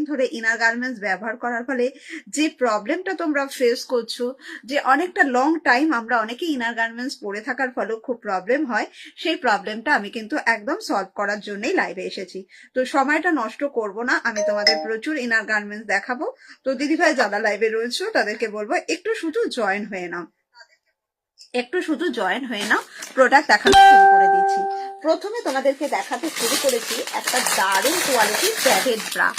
ধরে inner garments ব্যবহার করার ফলে যে প্রবলেমটা তোমরা ফেস করছো, যে অনেকটা লং টাইম আমরা অনেকে ইনার গার্মেন্টস পরে থাকার ফলেও খুব প্রবলেম হয়, সেই প্রবলেমটা আমি কিন্তু একদম সলভ করার জন্যই লাইভে এসেছি। তো সময়টা নষ্ট করব না, আমি তোমাদের প্রচুর ইনার গার্মেন্টস দেখাবো। তো দিদিভাই যারা লাইভে রয়েছে তাদেরকে বলবো একটু শুধু জয়েন হয়ে নাও, প্রোডাক্ট দেখানো শুরু করে দিচ্ছি। প্রথমে তোমাদেরকে দেখাতে শুরু করেছি একটা দারুণ কোয়ালিটির প্যাডেড ব্রা।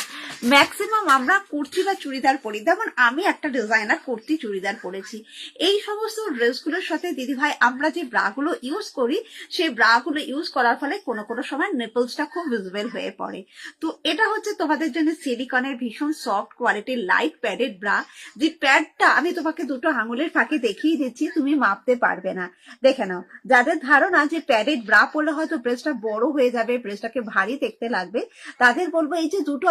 ম্যাক্সিমাম আমরা কুর্তি বা চুড়িদার পরি, যেমন আমি একটা ডিজাইনার কুর্তি চুড়িদার পরেছি। এই সমস্ত ড্রেসগুলোর সাথে দিদিভাই আমরা যে ব্রাগুলো ইউজ করি, সেই ব্রাগুলো ইউজ করার ফলে কোনো কোনো সময় নিপলসটা খুব ভিজিবল হয়ে পড়ে। তো এটা হচ্ছে তোমাদের জন্য সিলিকনের ভীষণ সফট কোয়ালিটির লাইট প্যাডেড ব্রা। যে প্যাডটা আমি তোমাকে দুটো আঙুলের ফাঁকে দেখিয়ে দিচ্ছি, তুমি মাপতে পারবে না, দেখে নাও। যাদের ধারণা যে প্যাডেড ব্রা পরলে হয়তো ব্রেস্টটা বড় হয়ে যাবে, ব্রেস্টটাকে ভারী দেখতে লাগবে, তাদের বলবো এই যে দুটো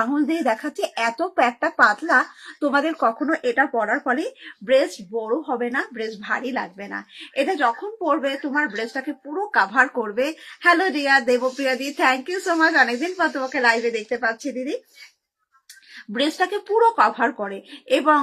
আঙুল দিয়ে দেখাচ্ছে, এত প্যাডটা পাতলা, তোমাদের কখনো এটা পরার ফলে ব্রেস্ট বড় হবে না, ব্রেস্ট ভারী লাগবে না। এটা যখন পরবে তোমার ব্রেস্টটাকে পুরো কাভার করবে। হ্যালো রিয়া দেবপ্রিয়া দি, থ্যাংক ইউ সো মাচ, অনেকদিন পর তোমাকে লাইভে দেখতে পাচ্ছি দিদি। ব্রেস্টটাকে পুরো কভার করে এবং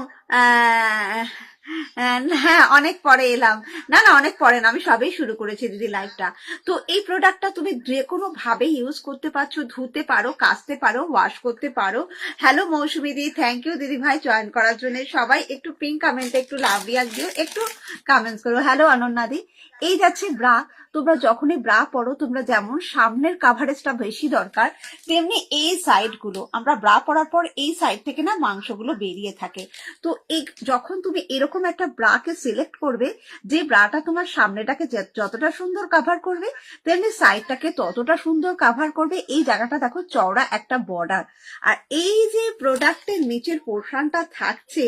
হ্যাঁ অনেক পরে এলাম, না অনেক পরে না, আমি সবেই শুরু করেছি দিদি লাইভটা। তো এই প্রোডাক্টটা তুমি যে কোনো ভাবে ইউজ করতে পারছো, ধুতে পারো, কাচতে পারো, ওয়াশ করতে পারো। হ্যালো মৌসুমী দি, থ্যাংক ইউ দিদি ভাই জয়েন করার জন্য। সবাই একটু পিঙ্ক কমেন্টে একটু লাভ রিয়াক্ট দিও, একটু কমেন্টস করো। হ্যালো অনন্যা দি। এই যাচ্ছে ব্রা। তোমরা যখনই ব্রা পরো, তোমরা যেমন সামনের কাভারেজটা বেশি দরকার, তেমনি এই সাইড গুলো আমরা ব্রা পরার পর এই সাইড থেকে না মাংসগুলো বেরিয়ে থাকে। তো এই যখন তুমি এরকম একটা ব্রাকে সিলেক্ট করবে, যে ব্রাটা তোমার সামনেটাকে যতটা সুন্দর কাভার করবে, তেমনি সাইডটাকে ততটা সুন্দর কাভার করবে। এই জায়গাটা দেখো চওড়া একটা বর্ডার, আর এই যে প্রোডাক্টের নিচের পোর্শনটা থাকছে,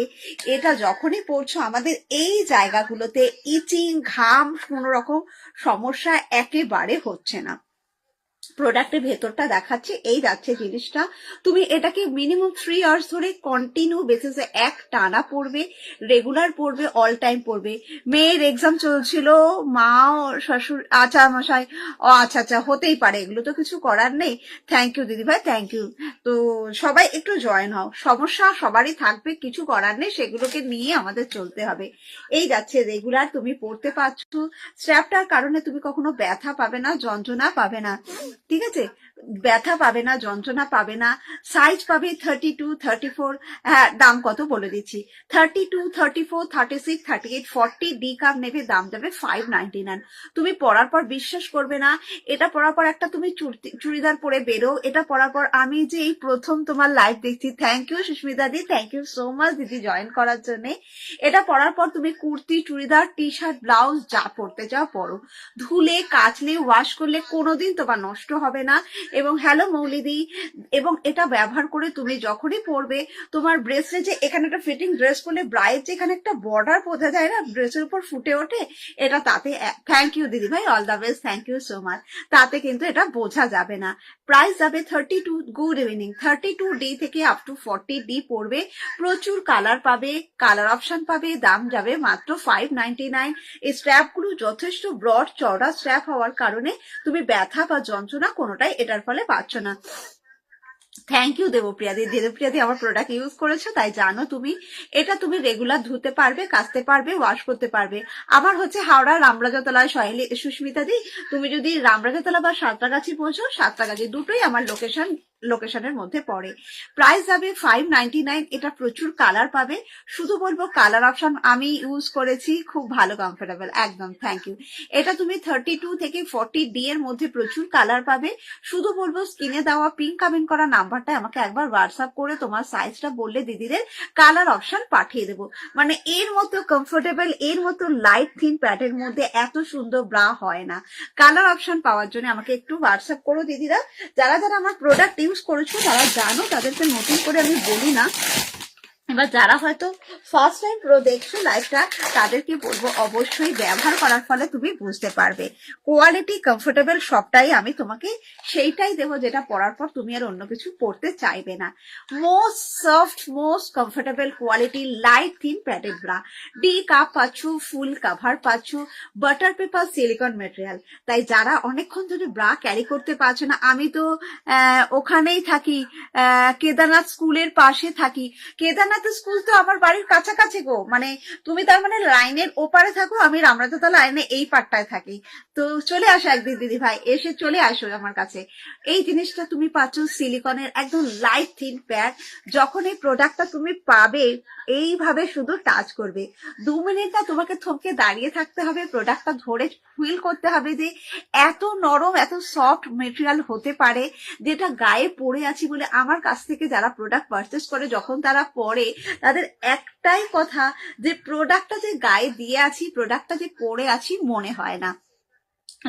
এটা যখনই পরছো আমাদের এই জায়গাগুলোতে ইচিং, ঘাম, কোনো রকম সমস্যা একেবারে হচ্ছে না। প্রোডাক্টের ভেতরটা দেখাচ্ছে, এই যাচ্ছে জিনিসটা। তুমি এটাকে মিনিমাম 3 আওয়ার্স ধরে কন্টিনিউ বেসিসে এক টানা পড়বে, রেগুলার পড়বে, অল টাইম পড়বে। মেয়ের এক্সাম চলছিল, মা ও শ্বশুর, আচ্ছা মশাই, ও আচ্ছা হতেই পারে, এগুলো তো কিছু করার নেই। থ্যাংক ইউ দিদি ভাই, থ্যাংক ইউ। তো সবাই একটু জয়েন হও, সমস্যা সবারই থাকবে, কিছু করার নেই, সেগুলোকে নিয়ে আমাদের চলতে হবে। এই যাচ্ছে রেগুলার তুমি পড়তে পারছো, স্ট্র্যাপটার কারণে তুমি কখনো ব্যথা পাবে না, যন্ত্রণা পাবে না, ঠিক আছে? ব্যথা পাবে না, যন্ত্রণা পাবে না। সাইজ পাবে 32, 34। হ্যাঁ দাম কত বলে দিচ্ছি, 32, 34, 36, 38, 40 ডি কাপ নেবে, দাম যাবে 599। তুমি পরার পর বিশ্বাস করবে না, এটা পরার পর একটা তুমি চুড়িদার পরে বেরো, এটা পরার পর আমি যে এই প্রথম তোমার লাইভ দেখছি, থ্যাংক ইউ সুস্মিতা দি, থ্যাংক ইউ সো মাচ দিদি জয়েন করার জন্য। এটা পরার পর তুমি kurti, churidar, T shirt, blouse যা পরতে চাও পরো, ধুলে, কাচলে, ওয়াশ করলে কোনোদিন তোমার নষ্ট হবে না। এবং হ্যালো মৌলিদি, এবং এটা ব্যবহার করে তুমি যখনই পরবে, তোমার ব্রেস্টে যে এখানে একটা ফিটিং ড্রেস করলে ব্রাইট যেখানে একটা বর্ডার বোঝা যায় না, ড্রেসের উপর ফুটে ওঠে, এটা তাতে, থ্যাংক ইউ দিদি ভাই, all the best, thank you so much. তাতে কিন্তু এটা বোঝা যাবে না। প্রাইস যাবে 32, গুড ইভিনিং, 32 ডি থেকে আপ টু 40 ডি পড়বে। প্রচুর কালার পাবে, কালার অপশন পাবে, দাম যাবে মাত্র 599। এই স্ট্র্যাপ গুলো যথেষ্ট ব্রড চওড়া স্ট্র্যাপ হওয়ার কারণে তুমি ব্যথা বা যন্ত্রণা কোনোটাই এটার ফলে পাচ্ছ না। থ্যাংক ইউ দেবপ্রিয়া দি, আমার প্রোডাক্ট ইউজ করেছো তাই জানো তুমি। এটা তুমি রেগুলার ধুতে পারবে, কাচতে পারবে, ওয়াশ করতে পারবে। আবার হচ্ছে হাওড়া রামরাজাতলায় সহেলি সুস্মিতা দি, তুমি যদি রামরাজাতলা বা সাঁতরাগাছি পৌঁছো, সাঁতরাগাছি দুটোই আমার লোকেশনের মধ্যে পড়ে। প্রাইস যাবে 599। এটা প্রচুর কালার পাবে, শুধু বলবো কালার অপশন আমি ইউজ করেছি, খুব ভালো, কমফোর্টেবল একদম, থ্যাংক ইউ। এটা তুমি 32 থেকে 40 ডি এর মধ্যে প্রচুর কালার পাবে। শুধু বলবো স্ক্রিনে দেওয়া পিঙ্ক কমেন্ট করা নাম্বারটা আমাকে একবার হোয়াটসঅ্যাপ করে তোমার সাইজটা বললে দিদিদের কালার অপশন পাঠিয়ে দেবো। মানে এর মতো কমফোর্টেবল, এর মতো লাইট থিন প্যাডের মধ্যে এত সুন্দর ব্রা হয় না। কালার অপশন পাওয়ার জন্য আমাকে একটু হোয়াটসঅ্যাপ করো দিদিরা। যারা যারা আমার প্রোডাক্ট ইউজ করেছো তারা জানো, তাদেরকে নতুন করে আমি বলি না। এবার যারা হয়তো ফার্স্ট টাইম প্রো দেখছো লাইভটা, তাদেরকে বলবো অবশ্যই ব্যবহার করার ফলে তুমি বুঝতে পারবে। কোয়ালিটি কমফোর্টেবল সবটাই আমি তোমাকে সেইটাই দেবো যেটা পরার পর তুমি আর অন্য কিছু পরতে চাইবে না। Most soft, most comfortable quality light thin padded bra, D cup পাচ্ছ, ফুল কাভার পাচ্ছ, বাটার পেপার সিলিকন মেটেরিয়াল। তাই যারা অনেকক্ষণ ধরে ব্রা ক্যারি করতে পারছো না, আমি তো ওখানেই থাকি, কেদারনাথ স্কুলের পাশে থাকি। কেদারনাথ স্কুল তো আমার বাড়ির কাছাকাছি গো, মানে তুমি তার মানে লাইনের ওপারে থাকো, আমি রামরাজাতলা লাইনে এই পাটটায় থাকি। তো চলে আসো একদিন দিদি ভাই, এসে চলে আসো আমার কাছে। এই জিনিসটা তুমি পাচ্ছ সিলিকনের একদম লাইট থিন প্যাড। যখন এই প্রোডাক্টটা তুমি পাবে, এইভাবে শুধু টাচ করবে, 2 মিনিট না তোমাকে থমকে দাঁড়িয়ে থাকতে হবে, প্রোডাক্টটা ধরে ফিল করতে হবে যে এত নরম, এত সফট মেটেরিয়াল হতে পারে, যেটা গায়ে পরে আছি বলে আমার কাছ থেকে যারা প্রোডাক্ট পারচেস করে যখন তারা পরে, তাদের একটাই কথা যে প্রোডাক্টটা যে গায়ে দিয়ে আছি, প্রোডাক্টটা যে পরে আছি মনে হয় না।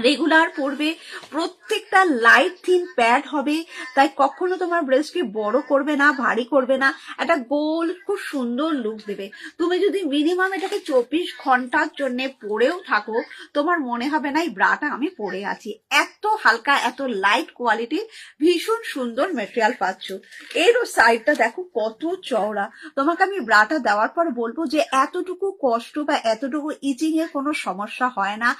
রেগুলার পরবে, প্রত্যেকটা লাইট থিন প্যাড হবে, তাই কখনো তোমার ব্রেস্টকে বড় করবে না, ভারী করবে না, একটা গোল খুব সুন্দর লুক দেবে। তুমি যদি মিনিমাম এটাকে 24 ঘন্টার জন্য পরেও থাকো, তোমার মনে হবে না এই ব্রাটা আমি পরে আছি। এত হালকা, এত লাইট কোয়ালিটি, ভীষণ সুন্দর মেটেরিয়াল পাচ্ছ। এরও সাইডটা দেখো কত চওড়া। তোমাকে আমি ব্রাটা দেওয়ার পর বলবো যে এতটুকু কষ্ট বা এতটুকু ইচিং এর কোনো সমস্যা হয় না।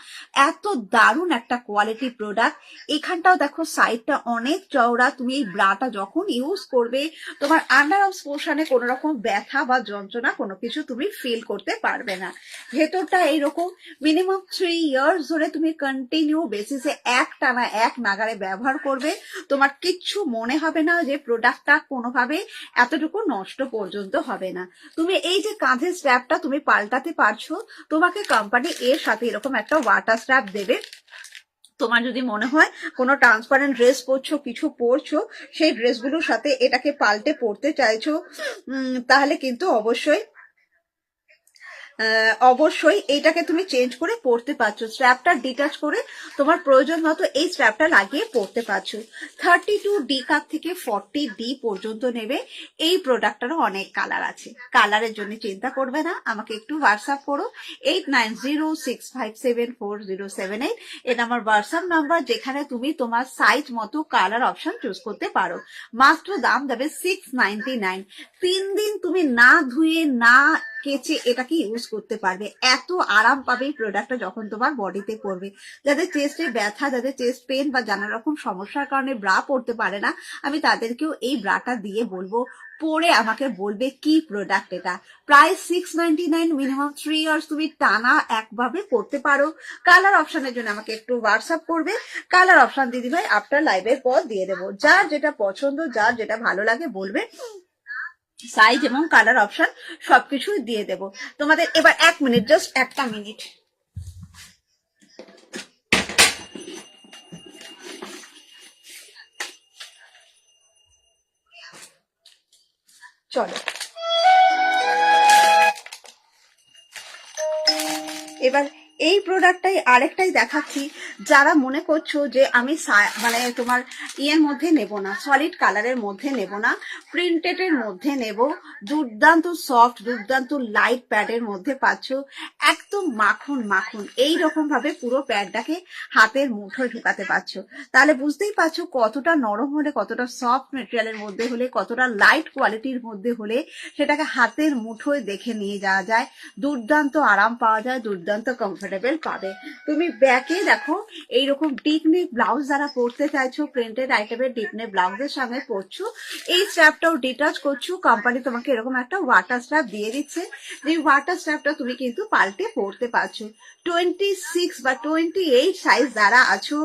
এত দারুণ একটা কোয়ালিটি প্রোডাক্ট। এখানটাও দেখো সাইডটা অনেক চওড়া। তুমি এই ব্রাটা যখন ইউজ করবে, তোমার আন্ডার আর্মস পোর্শনে কোনো রকম ব্যথা বা যন্ত্রণা কোনো কিছু তুমি ফিল করতে পারবে না। ভেতরটা এইরকম মিনিমাম 3 ইয়ার্স ধরে তুমি কন্টিনিউ বেসিসে এক টানা এক নাগারে ব্যবহার করবে, তোমার কিচ্ছু মনে হবে না যে প্রোডাক্টটা কোনোভাবে এতটুকু নষ্ট পর্যন্ত হবে না। তুমি এই যে কাঁধের স্ট্র্যাপটা তুমি পাল্টাতে পারছো, তোমাকে কোম্পানি এর সাথে এরকম একটা ওয়াটার স্ট্র্যাপ দেবে। তোমার যদি মনে হয় কোনো ট্রান্সপারেন্ট ড্রেস পরছো, কিছু পরছো, সেই ড্রেসগুলোর সাথে এটাকে পাল্টে পরতে চাইছো, তাহলে কিন্তু অবশ্যই এইটাকে তুমি চেঞ্জ করে পরতে পারছো। স্ট্র্যাপটা ডিটাচ করে তোমার প্রয়োজন মতো এই স্ট্র্যাপটা লাগিয়ে পরতে পারছো। 32D কাপ থেকে 40D পর্যন্ত নেবে। এই প্রোডাক্টটারও অনেক কালার আছে, কালারের জন্য চিন্তা করবে না, আমাকে একটু হোয়াটসঅ্যাপ করো। 8906574078 এটা আমার হোয়াটসঅ্যাপ নাম্বার, যেখানে তুমি তোমার সাইজ মতো কালার অপশন চুজ করতে পারো। মাত্র দাম যাবে 699। 3 দিন তুমি না ধুয়ে না কেচে এটাকে ইউজ করতে পারবে। এত আরাম পাবে এই প্রোডাক্টটা যখন তোমার বডিতে পড়বে। যাদের চেস্টে ব্যথা, যাদের চেস্ট পেন বা নানা রকম সমস্যার কারণে ব্রা পরতে পারে না, আমি তাদেরকেও এই ব্রাটা দিয়ে বলবো, পরে আমাকে বলবে কি প্রোডাক্ট এটা। প্রাইস 699, মিনিমাম 3 ইয়ার্স তুমি টানা একভাবে পড়তে পারো। কালার অপশনের জন্য আমাকে একটু হোয়াটসঅ্যাপ করবে। কালার অপশন দিদি ভাই আফটার লাইভের পর দিয়ে দেবো। যার যেটা পছন্দ, যার যেটা ভালো লাগে বলবে, সাইজ এবং কালার অপশন সবকিছুই দিয়ে দেব তোমাদের। এবার 1 মিনিট, জাস্ট একটা মিনিট। চলো এবার এই প্রোডাক্টটাই আরেকটাই দেখাচ্ছি। যারা মনে করছো যে আমি মানে তোমার ইয়ের মধ্যে নেব না, সলিড কালারের মধ্যে নেব না, প্রিন্টেড এর মধ্যে নেব, দুর্দান্ত সফট, দুর্দান্ত লাইট প্যাডের মধ্যে পাচ্ছ, একদম মাখন মাখন এইরকম ভাবে পুরো প্যাডটাকে হাতের মুঠোয় ঢুকাতে পারছো। তাহলে বুঝতেই পারছো কতটা নরম হলে, কতটা সফট মেটেরিয়ালের মধ্যে হলে, কতটা লাইট কোয়ালিটির মধ্যে হলে সেটাকে হাতের মুঠোয় দেখে নিয়ে যাওয়া যায়। দুর্দান্ত আরাম পাওয়া যায়, দুর্দান্ত কমফোর্টেবল পাবে। তুমি ব্যাকে দেখো এইরকম ডিপনে ব্লাউজ যারা পরতে চাইছো, প্রিন্টেড আইটেমের ডিপনে ব্লাউজের সঙ্গে পরছো, এই স্ট্র্যাপটাও ডিটাচ করছো। কোম্পানি তোমাকে এরকম একটা ওয়াটার স্ট্র্যাপ দিয়ে দিচ্ছে, যে ওয়াটার স্ট্র্যাপটা তুমি কিন্তু পাল্টে পরতে পারছো। 26 বা 28 সাইজ যারা আছো,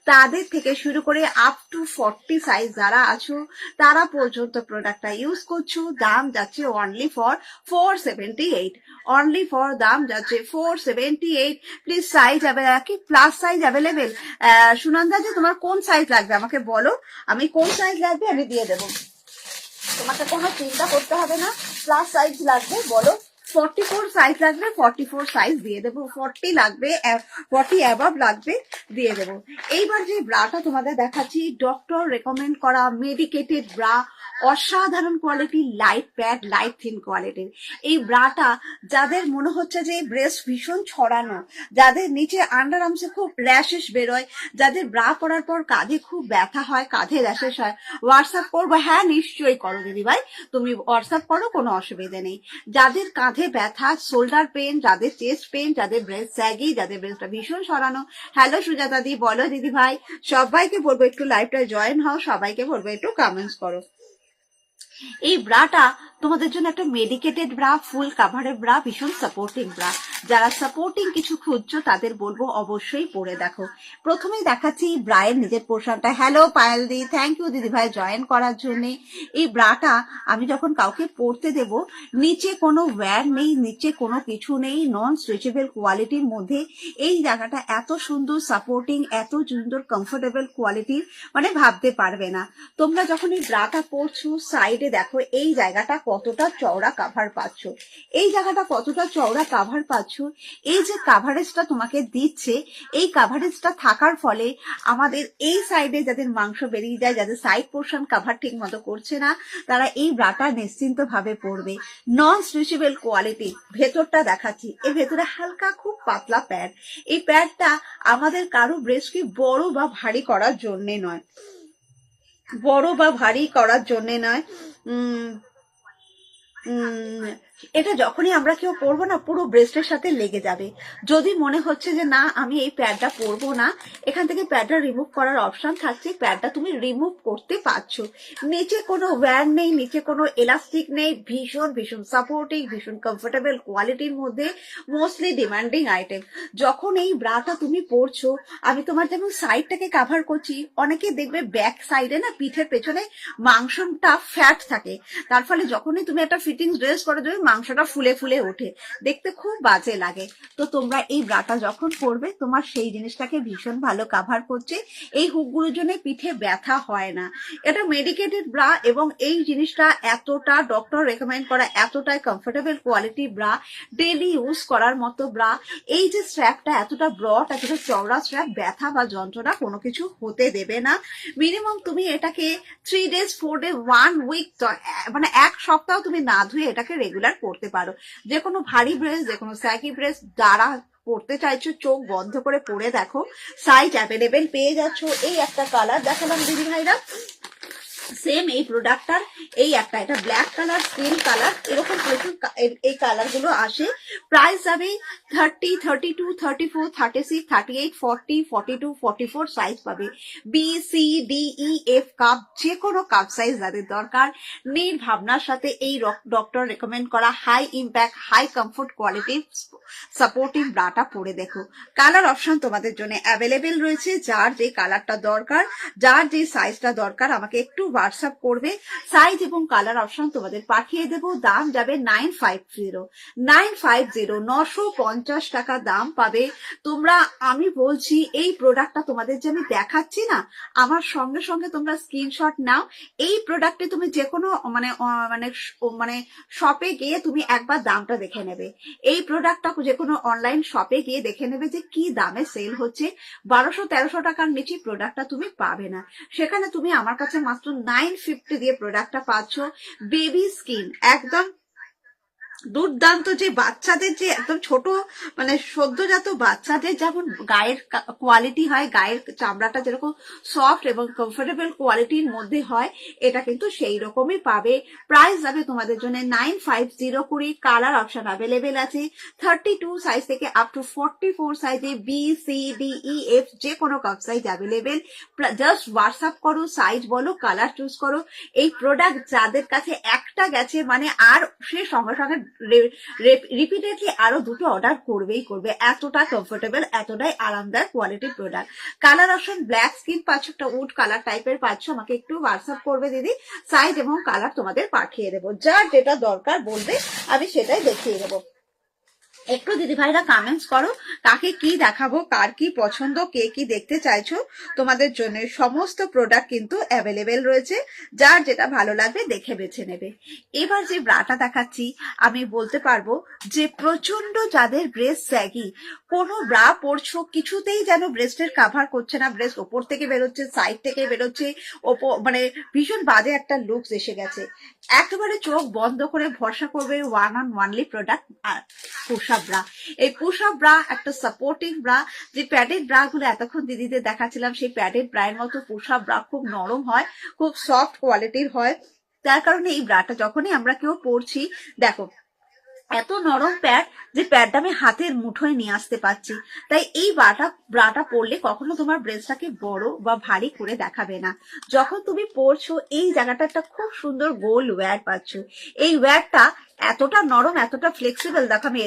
তাদের থেকে শুরু করে আপ টু 40 সাইজ যারা আছো, তারা পর্যন্ত প্রোডাক্টটা ইউজ করছো। দাম যাচ্ছে অনলি ফর 478, অনলি ফর দাম যাচ্ছে 478। প্লিজ সাইজ কি প্লাস সাইজ অ্যাভেলেবেল? সুনন্দা যে তোমার কোন সাইজ লাগবে আমাকে বলো, আমি কোন সাইজ লাগবে আমি দিয়ে দেবো, তোমাকে কোনো চিন্তা করতে হবে না। প্লাস সাইজ লাগবে বলো, 44 সাইজ লাগবে, 44 সাইজ দিয়ে দেবো। 40 লাগবে, 40 অ্যাবাভ লাগবে, দিয়ে দেবো। এইবার যে ব্রাটা তোমাদের দেখাচ্ছি, ডক্টর রেকমেন্ড করা মেডিকেটেড ব্রা, অসাধারণ quality, light pad, light thin কোয়ালিটির এই ব্রাটা, যাদের মনে হচ্ছে যে ব্রেস্ট ভীষণ ছড়ানো, যাদের নিচে আন্ডার আর্মসে খুব র্যাশেস বেরোয়, যাদের ব্রা পরার পর কাঁধে খুব ব্যথা হয়, কাঁধে র্যাশেস হয়, হোয়াটসঅ্যাপ করবো? হ্যাঁ নিশ্চয়ই করো দিদি ভাই, তুমি হোয়াটসঅ্যাপ করো, কোনো অসুবিধা নেই। যাদের কাঁধে ব্যথা, শোল্ডার পেন, যাদের চেস্ট পেন, যাদের ব্রেস্ট স্যাগি, যাদের ব্রেস্টটা ভীষণ সরানো, হ্যালো সুজাতা দি, বলো দিদি ভাই, সবাইকে বলবো একটু লাইভটা জয়েন হও, সবাইকে বলবো একটু কমেন্টস করো। এই ব্রাটা তোমাদের জন্য একটা মেডিকেটেড ব্রা, ফুল কাভারের ব্রা, ভীষণ সাপোর্টিং ব্রা। যারা সাপোর্টিং কিছু খুঁজছো তাদের বলবো অবশ্যই পরে দেখো। প্রথমেই দেখাচ্ছি ব্রায়ের নিজের পোর্শনটা। হ্যালো পায়েল দি, থ্যাংক ইউ দিদি ভাই জয়েন করার জন্য। এই ব্রাটা আমি যখন কাউকে পরতে দেব, নিচে কোনো ওয়্যার নেই, নিচে কোনো কিছু নেই, নন স্ট্রেচেবল কোয়ালিটির মধ্যে এই জায়গাটা এত সুন্দর সাপোর্টিং, এত সুন্দর কমফোর্টেবল কোয়ালিটির, মানে ভাবতে পারবে না। তোমরা যখন এই ব্রাটা পরছো, সাইডে দেখো এই জায়গাটা কতটা চওড়া কাভার পাচ্ছ, এই জায়গাটা কতটা চওড়া কাভার পাচ্ছ। এই যে কাভারেজটা তোমাকে দিচ্ছে, এই কাভারেজটা থাকার ফলে আমাদের এই সাইডে যাদের মাংস বেরিয়ে যায়, যাদের সাইড পোর্শন কাভার ঠিক মতো করছে না, তারা এই ব্রাটা নিশ্চিন্ত ভাবে পরবে। নন স্ট্রেচেবল কোয়ালিটি, ভেতরটা দেখাচ্ছি, এর ভেতরে হালকা খুব পাতলা প্যাড। এই প্যাডটা আমাদের কারো ব্রেস্টকে বড় বা ভারী করার জন্য নয়, বড় বা ভারী করার জন্য নয়। এটা যখনই আমরা কেউ পরবো না, পুরো ব্রেস্টের সাথে লেগে যাবে। যদি মনে হচ্ছে যে না আমি এই প্যাডটা পরবো না, এখান থেকে প্যাডটা রিমুভ করার অপশন থাকছে, প্যাডটা তুমি রিমুভ করতে পারছো। নিচে কোনো ওয়্যার নেই, নিচে কোনো এলাস্টিক নেই, ভীষণ ভীষণ সাপোর্টিং, ভীষণ কমফোর্টেবল কোয়ালিটির মধ্যে, মোস্টলি ডিমান্ডিং আইটেম। যখন এই ব্রাটা তুমি পরছো, আমি তোমার যেমন সাইডটাকে কাভার করছি, অনেকে দেখবে ব্যাক সাইডে না, পিঠের পেছনে মাংসটা ফ্যাট থাকে, তার ফলে যখনই তুমি একটা ফিটিংস ড্রেস করে দেবে, মাংসটা ফুলে ফুলে ওঠে, দেখতে খুব বাজে লাগে। তো তোমরা এই ব্রাটা যখন পরবে, তোমার সেই জিনিসটাকে ভীষণ ভালো কাভার করছে। এই হুকগুলোর জন্য পিঠে ব্যথা হয় না। এটা মেডিকেটেড ব্রা, এবং এই জিনিসটা এতটা ডক্টর রেকমেন্ড করা, এতটাই comfortable quality bra, daily use করার মতো ব্রা। এই যে স্ট্র্যাপটা এতটা ব্রড, এতটা চওড়া স্ট্র্যাপ, ব্যথা বা যন্ত্রণা কোনো কিছু হতে দেবে না। মিনিমাম তুমি এটাকে 3 days 4 days 1 week, মানে এক সপ্তাহ তুমি না ধুয়ে এটাকে রেগুলার করতে পারো। যে কোনো ভারী ব্রেস্ট, যে কোনো স্যাগি ব্রেস্ট যারা পড়তে চাইছো, চোখ বন্ধ করে পরে দেখো, সাইজ অ্যাভেলেবেল পেয়ে যাচ্ছ। এই একটা কালার দেখালাম দিদি ভাইরা, সেম এই প্রোডাক্টটার এই একটা, এটা ব্ল্যাক কালার, স্কিন কালার, এরকম প্রচুর এই কালার গুলো আসে। প্রাইস যাবে 30, 32, 34, 36, 38, 40, 42, 44 সাইজ পাবে। বি, সি, ডি, ই, এফ কাপ, যে কোনো কাপ সাইজ যাদের দরকার, নির্ভাবনার সাথে এই ডক্টর রেকমেন্ড করা হাই ইম্প্যাক্ট, হাই কমফোর্ট কোয়ালিটির সাপোর্টিং ব্রাটা পরে দেখো। কালার অপশন তোমাদের জন্য অ্যাভেলেবেল রয়েছে। যার যে কালারটা দরকার, যার যে সাইজটা দরকার, আমাকে একটু হোয়াটসঅ্যাপ করবে, সাইজ এবং কালার অপশন তোমাদের পাঠিয়ে দেবো। দাম যাবে 950, 950 টাকা দাম পাবে তোমরা। আমি বলছি এই প্রোডাক্টটা তোমাদের যে আমি দেখাচ্ছি না, আমার সঙ্গে সঙ্গে তোমরা স্ক্রিনশট নাও। এই প্রোডাক্টে তুমি যে কোনো মানে শপে গিয়ে তুমি একবার দামটা দেখে নেবে। এই প্রোডাক্টটা যে কোনো অনলাইন শপে গিয়ে দেখে নেবে যে কি দামে সেল হচ্ছে। 1200-1300 টাকার নিচে প্রোডাক্টটা তুমি পাবে না। সেখানে তুমি আমার কাছে মাত্র 950 দিয়ে প্রোডাক্টটা পাচ্ছ। বেবি স্কিন, একদম দুর্দান্ত, যে বাচ্চাদের যে একদম ছোট মানে সদ্যজাত বাচ্চাদের যেমন গায়ের কোয়ালিটি হয়, গায়ের চামড়াটা যেরকম সফট এবং কমফোর্টেবল কোয়ালিটির মধ্যে হয়, এটা কিন্তু সেই রকমই পাবে। প্রাইস যাবে তোমাদের জন্য 950 করে। কালার অপশন অ্যাভেলেবেল আছে 32 সাইজ থেকে আপ টু 44 সাইজে, বি, সি, ডি, ই, এফ, যে কোনো cup size available. Just WhatsApp করো, সাইজ বলো, কালার চুজ করো। এই প্রোডাক্ট যাদের কাছে একটা গেছে, মানে আর সে সঙ্গে সঙ্গে রিপিটেডলি আরো দুটো অর্ডার করবেই করবে, এতটা কমফোর্টেবল, এতটাই আরামদায়ক কোয়ালিটির product. Colour option black skin পাচ্ছ, একটা উড কালার টাইপের পাচ্ছ। আমাকে একটু হোয়াটসঅ্যাপ করবে দিদি, সাইজ এবং কালার তোমাদের পাঠিয়ে দেবো। যার যেটা দরকার বলবে, আমি সেটাই দেখিয়ে দেবো। একটু দিদিভাইরা কমেন্টস করো কাকে কি দেখাবো, কার কি পছন্দ, কে কি দেখতে চাইছো। তোমাদের জন্য সমস্ত প্রোডাক্ট কিন্তু অ্যাভেলেবেল রয়েছে, যার যেটা ভালো লাগবে দেখে বেছে নেবে। এবার যে ব্রাটা দেখাচ্ছি আমি বলতে পারবো যে প্রচন্ড যাদের ব্রেস্ট স্যাগি, কোনো ব্রা পরছো কিছুতেই যেন ব্রেস্টের কাভার করছে না, ব্রেস্ট ওপর থেকে বেরোচ্ছে, সাইড থেকে বেরোচ্ছে, মানে ভীষণ বাজে একটা লুকস এসে গেছে। একেবারে চোখ বন্ধ করে ভরসা করবে one on only product push up bra. এই পুশ আপ ব্রা একটা সাপোর্টিভ ব্রা। যে প্যাডেড ব্রা গুলো এতক্ষণ দিদিদের দেখাচ্ছিলাম সেই প্যাডেড ব্রায়ের মতো পুশ আপ ব্রা খুব নরম হয়, খুব সফট কোয়ালিটির হয়। তার কারণে এই ব্রাটা যখনই আমরা কেউ পরছি, দেখো এত নরম প্যাড যে প্যাডটা আমি হাতের মুঠোয় নিয়ে আসতে পারছি। তাই এই ব্রাটা পরলে কখনো তোমার ব্রেস্টটাকে বড় বা ভারী করে দেখাবে না। যখন তুমি পরছো এই জায়গাটা একটা খুব সুন্দর গোল ওয়্যার পাচ্ছ। এই ওয়্যারটা এতটা নরম, এতটা ফ্লেক্সিবল, দেখো আমি